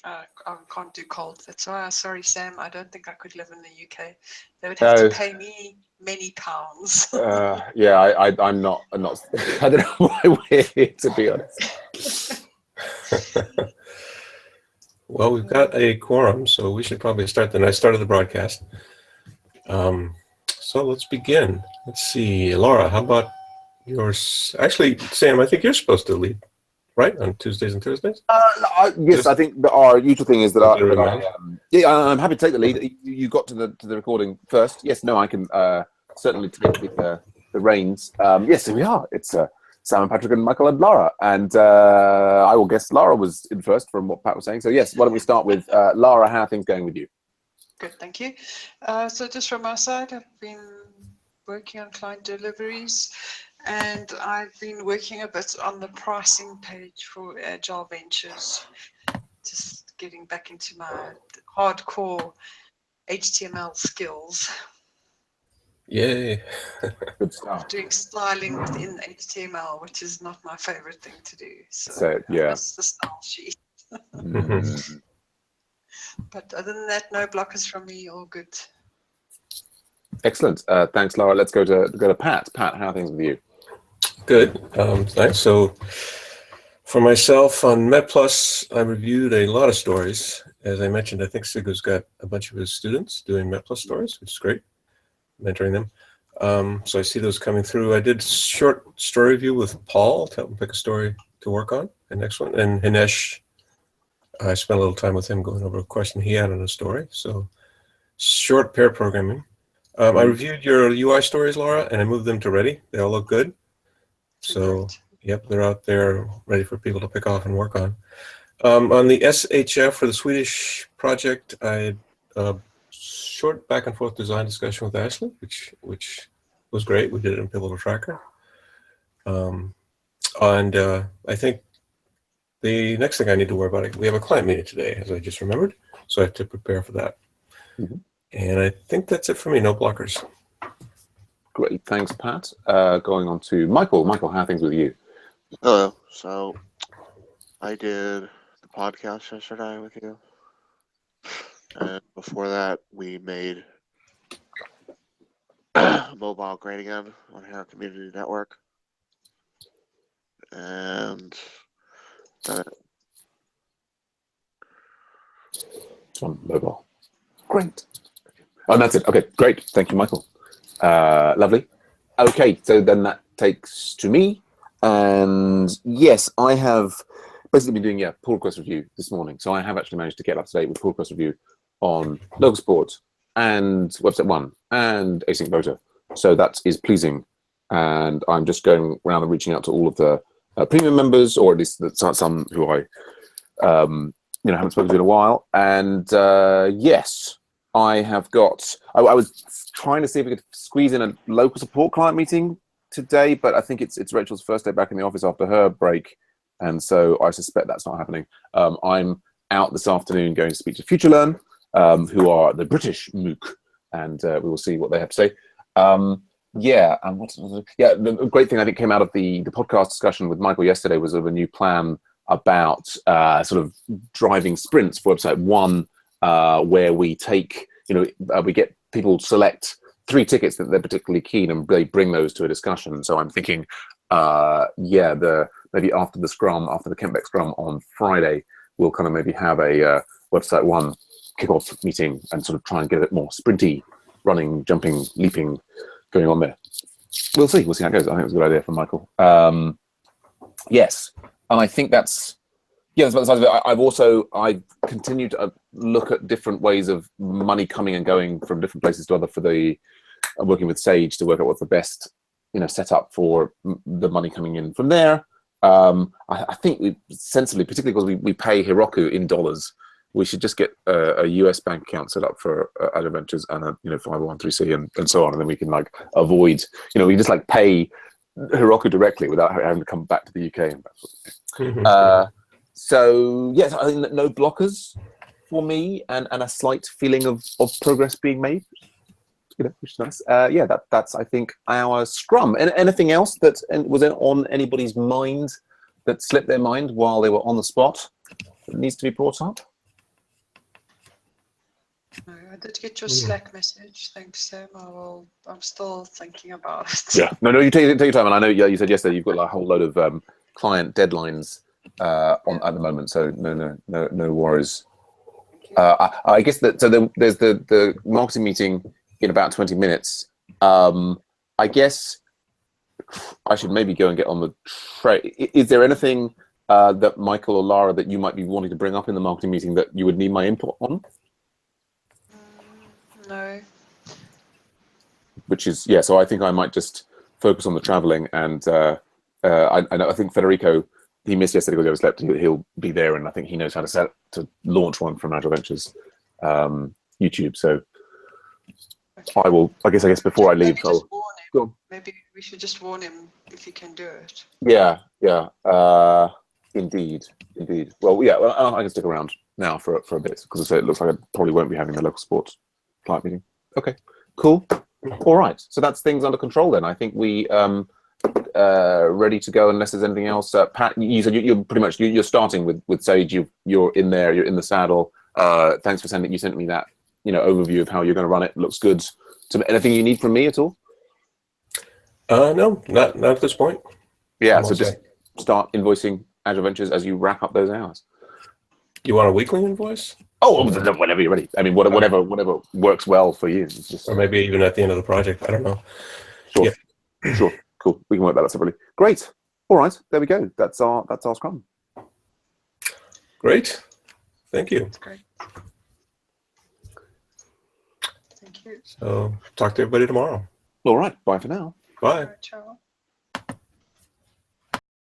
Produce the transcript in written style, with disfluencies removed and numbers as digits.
I can't do cold. That's why, sorry, Sam, I don't think I could live in the UK. They would have to No. pay me many pounds. Yeah, I'm not. I don't know why we're here, to be honest. Well, we've got a quorum, so we should probably start. Then I started the broadcast. So let's begin. Let's see, Laura, how about yours? Actually, Sam, I think you're supposed to lead, right, on Tuesdays and Thursdays? Yes, I think our usual thing is that Yeah, I'm happy to take the lead. You got to the recording first. Yes, no, I can certainly take the reins. Yes, here we are. It's Sam and Patrick and Michael and Lara, and I will guess Lara was in first from what Pat was saying. So yes, why don't we start with Lara? How are things going with you? Good, thank you. So just from my side, I've been working on client deliveries, and I've been working a bit on the pricing page for Agile Ventures, just getting back into my hardcore HTML skills. Yay. Good stuff. Doing styling within HTML, which is not my favorite thing to do. So yeah. I miss the style sheet. But other than that, no blockers from me. All good. Excellent. Thanks, Lara. Let's go to Pat. Pat, how are things with you? Good. Thanks. So for myself on MetPlus, I reviewed a lot of stories. As I mentioned, I think Sigur's got a bunch of his students doing MetPlus stories, which is great, mentoring them. So I see those coming through. I did short story review with Paul to help him pick a story to work on, the next one. And Hinesh, I spent a little time with him going over a question he had on a story. So short pair programming. I reviewed your UI stories, Laura, and I moved them to ready. They all look good. So, yep, they're out there ready for people to pick off and work on. On the SHF for the Swedish project, I had a short back and forth design discussion with Ashley, which was great. We did it in Pivotal Tracker. And I think the next thing I need to worry about, we have a client meeting today, as I just remembered, so I have to prepare for that. And I think that's it for me, no blockers. Great, thanks, Pat. Going on to Michael. Michael, how are things with you? Hello. So I did the podcast yesterday with you. And before that, we made mobile great again on Hero Community Network. And It's on mobile. Great. Oh, that's it. Okay, great. Thank you, Michael. Lovely. Okay, so then that takes to me. And yes, I have basically been doing pull request review this morning. So I have actually managed to get up to date with pull request review on local sport and Website One and Async Voter. So that is pleasing. And I'm just going around and reaching out to all of the premium members, or at least some who I haven't spoken to in a while. And yes, I have got. I was trying to see if we could squeeze in a local support client meeting today, but I think it's Rachel's first day back in the office after her break, and so I suspect that's not happening. I'm out this afternoon going to speak to FutureLearn, who are the British MOOC, and we will see what they have to say. And the great thing I think came out of the podcast discussion with Michael yesterday was of a new plan about sort of driving sprints for Website One, where we take, we get people select 3 tickets that they're particularly keen, and they bring those to a discussion. So I'm thinking, maybe after the Scrum, after the Kentbeck Scrum on Friday, we'll kind of maybe have a Website One kickoff meeting and sort of try and get a bit more sprinty, running, jumping, leaping going on there. We'll see how it goes. I think it's a good idea from Michael. Yes, and I think that's about the size of it. I've continued to look at different ways of money coming and going from different places to other I'm working with Sage to work out what's the best, setup for the money coming in from there. I think we sensibly, particularly because we pay Heroku in dollars, we should just get a US bank account set up for Agile Ventures and a 501(c) and so on, and then we can avoid, we just pay Heroku directly without having to come back to the UK and that sort of thing. So yes, I think no blockers for me, and a slight feeling of progress being made, which is nice. That's I think our Scrum. And anything else that was on anybody's mind that slipped their mind while they were on the spot that needs to be brought up? did get your Slack message. Thanks, Sam. I'm still thinking about it. Yeah. No, you take your time. And I know you said yesterday you've got like a whole load of client deadlines on at the moment. So no worries. I guess that there's the marketing meeting in about 20 minutes. I guess I should maybe go and get on the train. Is there anything that Michael or Lara that you might be wanting to bring up in the marketing meeting that you would need my input on? No. Which is, yeah, so I think I might just focus on the traveling, and I think Federico, he missed yesterday because he overslept. He'll be there, and I think he knows how to launch one from Agile Ventures YouTube. So Okay. I guess before I leave, Maybe just warn him. Go on. Maybe we should just warn him if he can do it. Yeah, indeed. Well, yeah, I can stick around now for a bit because it looks like I probably won't be having a local sports client meeting. Okay, cool. All right, so that's things under control then. I think we ready to go unless there's anything else. Pat, you said you're pretty much you're starting with Sage. You're in there. You're in the saddle. Thanks for sending. You sent me that overview of how you're going to run it. Looks good. So anything you need from me at all? No, not at this point. Yeah, so just start invoicing Agile Ventures as you wrap up those hours. You want a weekly invoice? Oh, whenever you're ready. I mean, whatever works well for you. Or maybe even at the end of the project. I don't know. Sure. Yeah. Sure. Cool. We can work that out separately. Great. All right. There we go. That's our Scrum. Great. Thank you. That's great. Thank you. So talk to everybody tomorrow. All right. Bye for now. Bye. All right, ciao.